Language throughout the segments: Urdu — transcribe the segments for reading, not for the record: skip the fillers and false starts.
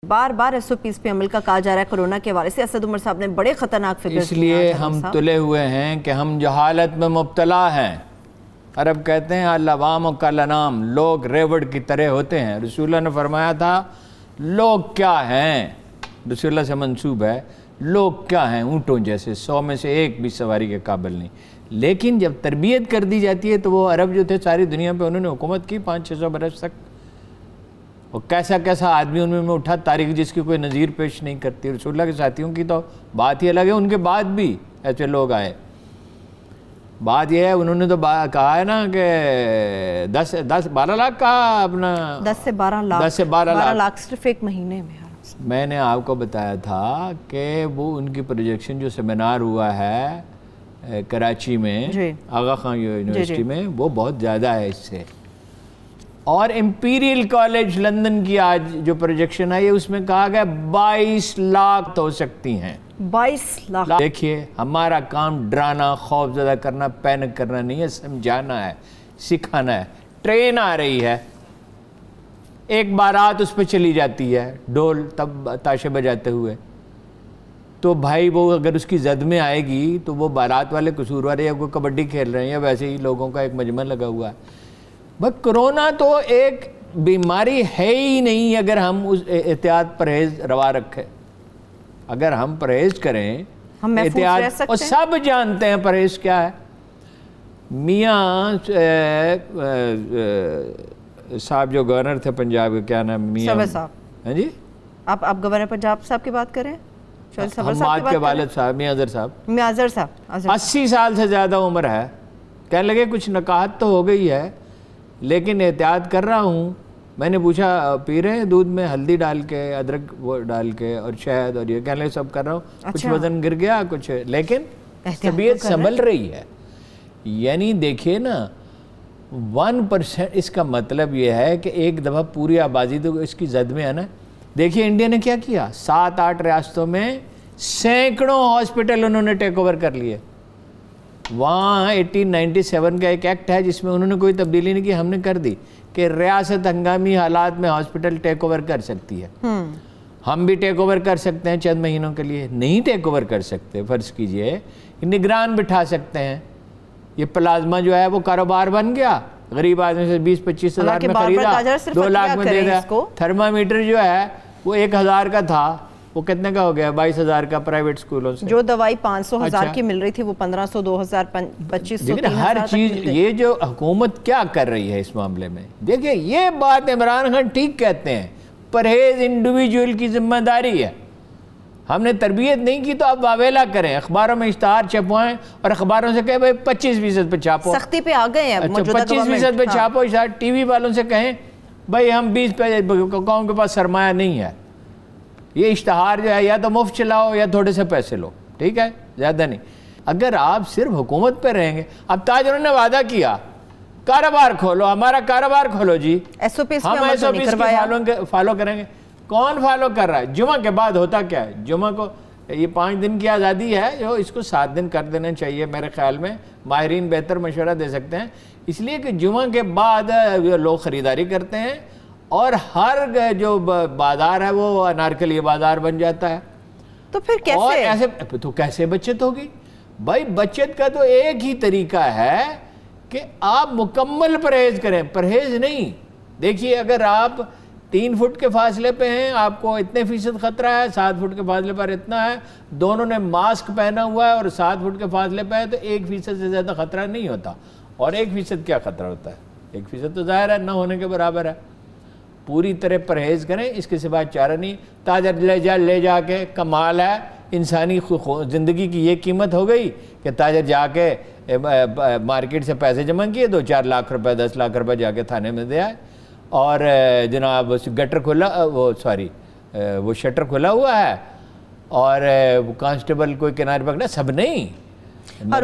بار بار SOPs پہ عمل کا کہا جا رہا ہے کورونا کے حوالے سے۔ اسد عمر صاحب نے بڑے خطرناک فگرز اس لیے ہم تلے ہوئے ہیں کہ ہم جہالت میں مبتلا ہیں۔ عرب کہتے ہیں العوام کالانام، لوگ ریوڑ کی طرح ہوتے ہیں۔ رسول اللہ نے فرمایا تھا لوگ کیا ہیں، رسول اللہ سے منسوب ہے، لوگ کیا ہیں اونٹوں جیسے، 100 میں سے ایک بھی سواری کے قابل نہیں۔ لیکن جب تربیت کر دی جاتی ہے تو وہ عرب جو تھے ساری دنیا پہ انہوں نے حکومت کی 500-600 برس تک، اور کیسا کیسا آدمی ان میں اٹھا، تاریخ جس کی کوئی نظیر پیش نہیں کرتی۔ رسول اللہ کے ساتھیوں کی تو بات ہی الگ ہے، ان کے بعد بھی ایسے لوگ آئے۔ بات یہ ہے انہوں نے تو کہا ہے نا کہ 10-12 لاکھ کہا اپنا، 10 سے 12 لاکھ صرف ایک مہینے میں۔ میں نے آپ کو بتایا تھا کہ وہ ان کی پروجیکشن جو سیمینار ہوا ہے کراچی میں آغا خان یونیورسٹی میں، وہ بہت زیادہ ہے اس سے۔ اور امپیریل کالج لندن کی آج جو پروجیکشن ہے اس میں کہا گیا 22 لاکھ ہو سکتی ہیں۔ 22 لاکھ۔ دیکھیے ہمارا کام ڈرانا، خوف زدہ کرنا، پینک کرنا نہیں ہے، سمجھانا ہے، سکھانا ہے۔ ٹرین آ رہی ہے، ایک بارات اس پہ چلی جاتی ہے، ڈھول تب تاشے بجاتے ہوئے، تو بھائی وہ اگر اس کی زد میں آئے گی تو وہ بارات والے قصوروار یا کوئی کبڈی کھیل رہے ہیں یا ویسے ہی لوگوں کا ایک مجمع لگا ہوا ہے۔ بس کرونا تو ایک بیماری ہے ہی نہیں اگر ہم اس احتیاط پرہیز روا رکھیں، اگر ہم پرہیز کریں احتیاط، اور سب جانتے ہیں پرہیز کیا ہے۔ میاں صاحب جو گورنر تھے پنجاب کے، کیا نام، میاں صاحب، ہاں جی، آپ گورنر پنجاب صاحب کی بات کریں، حماد کے والد صاحب، میاں اظہر صاحب، 80 سال سے زیادہ عمر ہے۔ کہنے لگے کچھ نکاہت تو ہو گئی ہے لیکن احتیاط کر رہا ہوں۔ میں نے پوچھا پی رہے ہیں دودھ میں ہلدی ڈال کے، ادرک وہ ڈال کے اور شہد اور یہ، کہنے لگے سب کر رہا ہوں، کچھ وزن گر گیا کچھ، لیکن طبیعت سنبھل رہی ہے۔ یعنی دیکھیے نا 1% اس کا مطلب یہ ہے کہ ایک دفعہ پوری آبادی تو اس کی زد میں ہے نا۔ دیکھیے انڈیا نے کیا کیا، 7-8 ریاستوں میں سینکڑوں ہاسپٹل انہوں نے ٹیک اوور کر لیے۔ وہاں 1897 کا ایک ایکٹ ہے جس میں انہوں نے کوئی تبدیلی نہیں کی، ہم نے کر دی کہ ریاست ہنگامی حالات میں ہاسپٹل ٹیک اوور کر سکتی ہے۔ ہم بھی ٹیک اوور کر سکتے ہیں چند مہینوں کے لیے، نہیں ٹیک اوور کر سکتے، فرض کیجئے نگران بٹھا سکتے ہیں۔ یہ پلازمہ جو ہے وہ کاروبار بن گیا، غریب آدمی سے 20-25 ہزار میں خریدا، 2 لاکھ میں دے دیا۔ تھرمامیٹر جو ہے وہ 1000 کا تھا، وہ کتنے کا ہو گیا، 22,000 کا پرائیویٹ سکولوں سے۔ جو دوائی 500,000 کی مل رہی تھی وہ 1500، 2000، 2500، لیکن ہر چیز یہ جو حکومت کیا کر رہی ہے اس معاملے میں، دیکھیں یہ بات عمران خان ٹھیک کہتے ہیں، پرہیز انڈیویجول کی ذمہ داری ہے۔ ہم نے تربیت نہیں کی تو اب واویلا کریں، اخباروں میں اشتہار چھپوائیں اور اخباروں سے کہیں بھائی 25% پہ چھاپو، سختی پہ آ گئے ہیں، 25% پہ چھاپو اشتہار۔ ٹی وی والوں سے کہیں بھائی ہم 20 پہ، قوم کے پاس سرمایہ نہیں ہے، یہ اشتہار جو ہے یا تو مفت چلاؤ یا تھوڑے سے پیسے لو، ٹھیک ہے، زیادہ نہیں۔ اگر آپ صرف حکومت پہ رہیں گے، اب تاجروں نے وعدہ کیا کاروبار کھولو، ہمارا کاروبار کھولو جی، ہم SOPs فالو کریں گے۔ کون فالو کر رہا ہے؟ جمعہ کے بعد ہوتا کیا ہے، جمعہ کو یہ 5 دن کی آزادی ہے جو اس کو 7 دن کر دینا چاہیے میرے خیال میں، ماہرین بہتر مشورہ دے سکتے ہیں، اس لیے کہ جمعہ کے بعد لوگ خریداری کرتے ہیں اور ہر جو بازار ہے وہ انارکلی بازار بن جاتا ہے۔ تو پھر کیسے؟ اور ایسے تو کیسے بچت ہوگی؟ بھائی بچت کا تو ایک ہی طریقہ ہے کہ آپ مکمل پرہیز کریں، پرہیز نہیں۔ دیکھیے اگر آپ 3 فٹ کے فاصلے پہ ہیں، آپ کو اتنے فیصد خطرہ ہے، 7 فٹ کے فاصلے پر اتنا ہے، دونوں نے ماسک پہنا ہوا ہے اور 7 فٹ کے فاصلے پہ ہے تو 1% سے زیادہ خطرہ نہیں ہوتا۔ اور 1% کیا خطرہ ہوتا ہے؟ 1% تو ظاہر ہے نہ ہونے کے برابر ہے۔ پوری طرح پرہیز کریں، اس کے سوا چارہ نہیں۔ تاجر لے جا کے کمال ہے، انسانی زندگی کی یہ قیمت ہو گئی کہ تاجر جا کے مارکیٹ سے پیسے جمع کیے، 2-4 لاکھ روپے، 10 لاکھ روپے جا کے تھانے میں دے آئے، اور جناب گٹر کھلا، وہ شٹر کھلا ہوا ہے اور کانسٹیبل کوئی کنارے پکڑا، سب نہیں،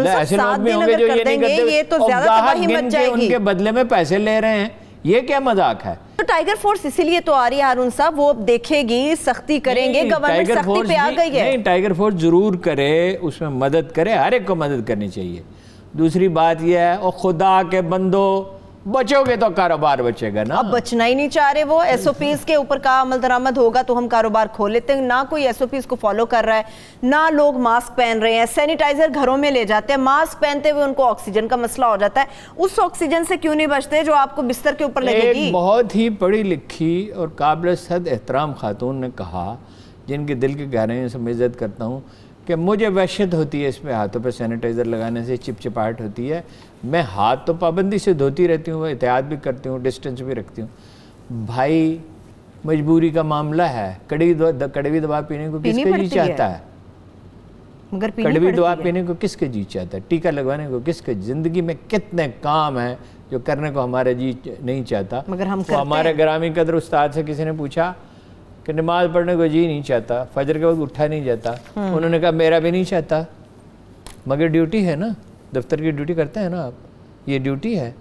ایسے لوگ بھی ہوں گے جو یہ نہیں کرتے، اور گاہک گن کے ان کے بدلے میں پیسے لے رہے ہیں، یہ کیا مذاق ہے؟ تو ٹائیگر فورس اسی لیے تو آ رہی ہے ہارون صاحب، وہ دیکھے گی، سختی کریں گے، گورنمنٹ سختی پہ آ گئی ہے۔ نہیں، ٹائیگر فورس ضرور کرے، اس میں مدد کرے، ہر ایک کو مدد کرنی چاہیے۔ دوسری بات یہ ہے، اور خدا کے بندو بچو گے تو کاروبار بچے گا نا. اب بچنا ہی نہیں چاہ رہے وہ. ایس او پیز کے اوپر کا عمل درآمد ہوگا تو ہم کاروبار کھول لیتے ہیں. نہ کوئی ایس او پیز کو فالو کر رہا ہے, نہ لوگ ماسک پہن رہے ہیں. سینیٹائزر گھروں میں لے جاتے ہیں, ماسک پہنتے ہوئے ان کو آکسیجن کا مسئلہ ہو جاتا ہے. اس آکسیجن سے کیوں نہیں بچتے جو آپ کو بستر کے اوپر لگے گی؟ ایک بہت ہی پڑھی لکھی اور قابل صد احترام خاتون نے کہا, جن کے دل کی گہرائیوں سے میں عزت کرتا ہوں, کہ مجھے وحشت ہوتی ہے اس پہ ہاتھوں پہ سینیٹائزر لگانے سے, چپ چپاہٹ ہوتی ہے. میں ہاتھ تو پابندی سے دھوتی رہتی ہوں, احتیاط بھی کرتی ہوں, ڈسٹنس بھی رکھتی ہوں. بھائی مجبوری کا معاملہ ہے. کڑوی دوا پینے کو کس کے جی چاہتا ہے؟ کڑوی دوا پینے کو کس کے جی چاہتا ہے؟ ٹیکہ لگوانے کو کس کے؟ زندگی میں کتنے کام ہیں جو کرنے کو ہمارے جی نہیں چاہتا. مگر ہم ہمارے گرامی قدر استاد سے کسی نے پوچھا کہ نماز پڑھنے کو جی نہیں چاہتا, فجر کے وقت اٹھا نہیں جاتا. انہوں نے کہا میرا بھی نہیں چاہتا, مگر ڈیوٹی ہے نا, دفتر کی ڈیوٹی کرتے ہیں نا آپ, یہ ڈیوٹی ہے.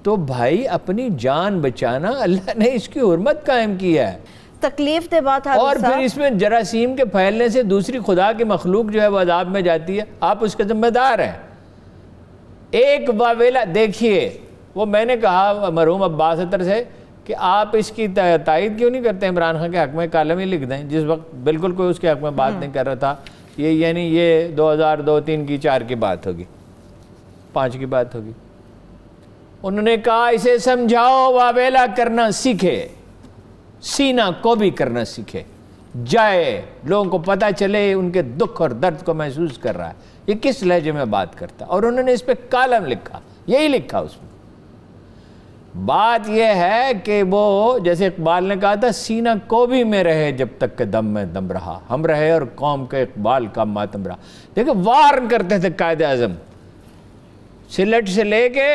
تو بھائی اپنی جان بچانا, اللہ نے اس کی حرمت قائم کی ہے. تکلیف دے بات ہے. اور پھر اس میں جراثیم کے پھیلنے سے دوسری خدا کی مخلوق جو ہے وہ عذاب میں جاتی ہے, آپ اس کے ذمہ دار ہیں. ایک واویلا دیکھیے, وہ میں نے کہا مرحوم عباس اطہر سے کہ آپ اس کی تائید کیوں نہیں کرتے عمران خان کے حق میں کالم ہی لکھ دیں, جس وقت بالکل کوئی اس کے حق میں بات نہیں کر رہا تھا. یہ یعنی یہ 2002, 3 کی 4 کی بات ہوگی, 5 کی بات ہوگی. انہوں نے کہا اسے سمجھاؤ واویلا کرنا سیکھے, سینہ کو بھی کرنا سیکھے, جائے لوگوں کو پتہ چلے ان کے دکھ اور درد کو محسوس کر رہا ہے, یہ کس لہجے میں بات کرتا. اور انہوں نے اس پہ کالم لکھا, یہی لکھا اس میں. بات یہ ہے کہ وہ جیسے اقبال نے کہا تھا, سینہ کو بھی میں رہے جب تک کہ دم میں دم رہا, ہم رہے اور قوم کے اقبال کا ماتم رہا. دیکھیں وارن کرتے تھے قائد اعظم, سلٹ سے لے کے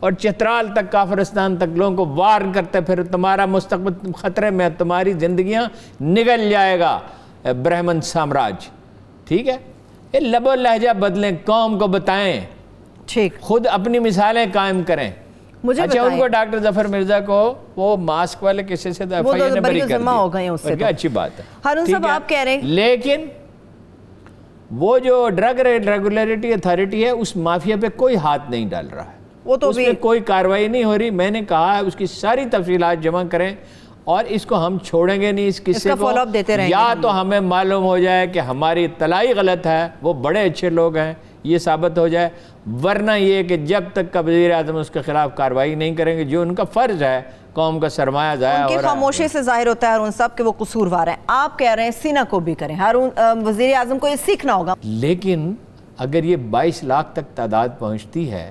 اور چترال تک, کافرستان تک لوگوں کو وارن کرتے, پھر تمہارا مستقبل خطرے میں, تمہاری زندگیاں نگل جائے گا برہمن سامراج. ٹھیک ہے, یہ لب و لہجہ بدلیں, قوم کو بتائیں, ٹھیک, خود اپنی مثالیں قائم کریں. اچھا ان کو ڈاکٹر ظفر مرزا کو وہ ماسک والے کسی سے FIR نے بری کر دی, اچھی بات ہے. ہارون صاحب آپ کہہ رہے ہیں, لیکن وہ جو ڈرگ ریگولیٹری اتھارٹی ہے اس مافیا پہ کوئی ہاتھ نہیں ڈال رہا ہے, اس پہ کوئی کارروائی نہیں ہو رہی. میں نے کہا اس کی ساری تفصیلات جمع کریں, اور اس کو ہم چھوڑیں گے نہیں اس قصے کو. یا تو ہمیں معلوم ہو جائے کہ ہماری اطلاعی غلط ہے, وہ بڑے اچھے لوگ ہیں, یہ ثابت ہو جائے, ورنہ یہ کہ جب تک کہ وزیر اعظم اس کے خلاف کارروائی نہیں کریں گے, جو ان کا فرض ہے, قوم کا سرمایہ ضائع ہو رہا ہے. ان کی خاموشی سے ظاہر ہوتا ہے ہارون صاحب کہ وہ قصوروار ہیں. آپ کہہ رہے ہیں سینہ کو بھی کریں, وزیر اعظم کو یہ سیکھنا ہوگا. لیکن اگر یہ 22 لاکھ تک تعداد پہنچتی ہے,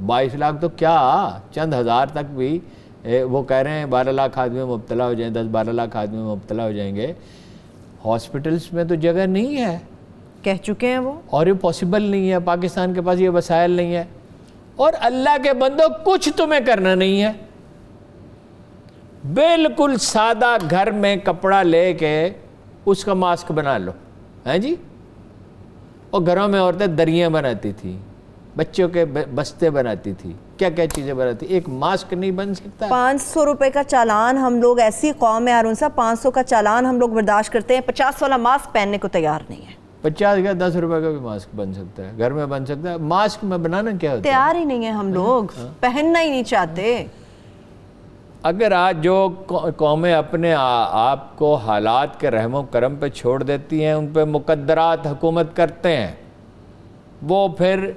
22 لاکھ تو کیا, چند ہزار تک بھی, وہ کہہ رہے ہیں 12 لاکھ آدمی مبتلا ہو جائیں, 10-12 لاکھ آدمی مبتلا ہو جائیں گے. ہاسپٹلس میں تو جگہ نہیں ہے, کہہ چکے ہیں وہ, اور یہ پاسبل نہیں ہے, پاکستان کے پاس یہ وسائل نہیں ہے. اور اللہ کے بندو کچھ تمہیں کرنا نہیں ہے, بالکل سادہ گھر میں کپڑا لے کے اس کا ماسک بنا لو, ہیں جی. اور گھروں میں عورتیں دریاں بناتی تھیں, بچوں کے بستے بناتی تھی, کیا کیا چیزیں بناتی. ایک ماسک نہیں بن سکتا. 500 روپے کا چالان, ہم لوگ ایسی قوم ہے ہارون صاحب, 500 کا چالان ہم لوگ برداشت کرتے ہیں, 50 والا ماسک پہننے کو تیار نہیں ہے. 50 کا 10 روپے کا بھی ماسک بن سکتا ہے, گھر میں بن سکتا ہے. ماسک میں بنانا کیا ہوتا ہے, تیار ہی نہیں ہے, ہم لوگ پہننا ہی نہیں چاہتے. اگر آج جو قومیں اپنے آپ کو حالات کے رحم و کرم پہ چھوڑ دیتی ہیں, ان پہ مقدرات حکومت کرتے ہیں, وہ پھر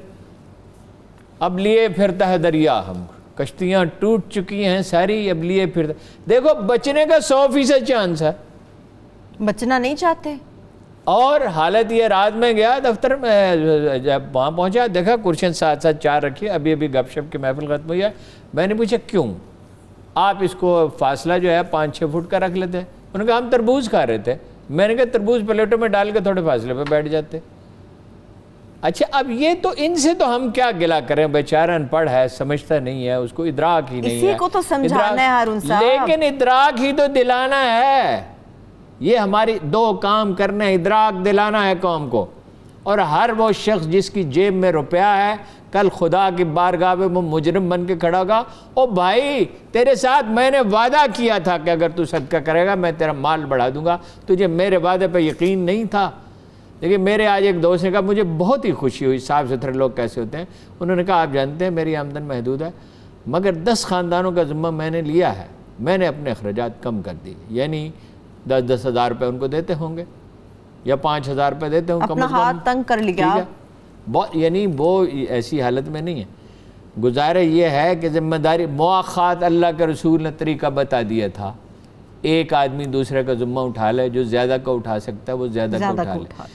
اب لیے پھرتا ہے دریا. ہم کشتیاں ٹوٹ چکی ہیں ساری, اب لیے پھرتا. دیکھو بچنے کا 100% چانس ہے, بچنا نہیں چاہتے. اور حالت یہ, رات میں گیا دفتر میں, جب وہاں پہنچا دیکھا کرسیاں 7-7 رکھی, ابھی گپ شپ کی محفل ختم ہوئی ہے. میں نے پوچھا کیوں آپ اس کو فاصلہ جو ہے 5-6 فٹ کا رکھ لیتے ہیں. انہوں نے کہا ہم تربوز کھا رہے تھے. میں نے کہا تربوز پلیٹوں میں ڈال کے تھوڑے فاصلے پہ بیٹھ جاتے. اچھا اب یہ تو ان سے تو ہم کیا گلا کریں, بیچارہ ان پڑھ ہے, سمجھتا نہیں ہے, اس کو ادراک ہی نہیں ہے. اسی کو تو سمجھانا ہے ہارون صاحب. لیکن ادراک ہی تو دلانا ہے, یہ ہماری 2 کام کرنے, ادراک دلانا ہے قوم کو. اور ہر وہ شخص جس کی جیب میں روپیہ ہے, کل خدا کی بارگاہ میں وہ مجرم بن کے کھڑا ہوگا, او بھائی تیرے ساتھ میں نے وعدہ کیا تھا کہ اگر تو صدقہ کرے گا میں تیرا مال بڑھا دوں گا, تجھے میرے وعدے پہ یقین نہیں تھا. دیکھیے میرے آج ایک دوست نے کہا مجھے بہت ہی خوشی ہوئی، صاف ستھرے لوگ کیسے ہوتے ہیں. انہوں نے کہا آپ جانتے ہیں میری آمدن محدود ہے مگر 10 خاندانوں کا ذمہ میں نے لیا ہے، میں نے اپنے اخراجات کم کر دی، یعنی 10-10 ہزار روپے ان کو دیتے ہوں گے یا 5,000 روپے دیتے ہوں، اپنا ہاتھ تنگ کر لیا. یعنی وہ ایسی حالت میں نہیں ہے. گزارہ یہ ہے کہ ذمہ داری مواخات اللہ کے رسول نے طریقہ بتا دیا تھا، ایک آدمی دوسرے کا ذمہ اٹھا لے، جو زیادہ کا اٹھا سکتا ہے وہ زیادہ کا اٹھا لے.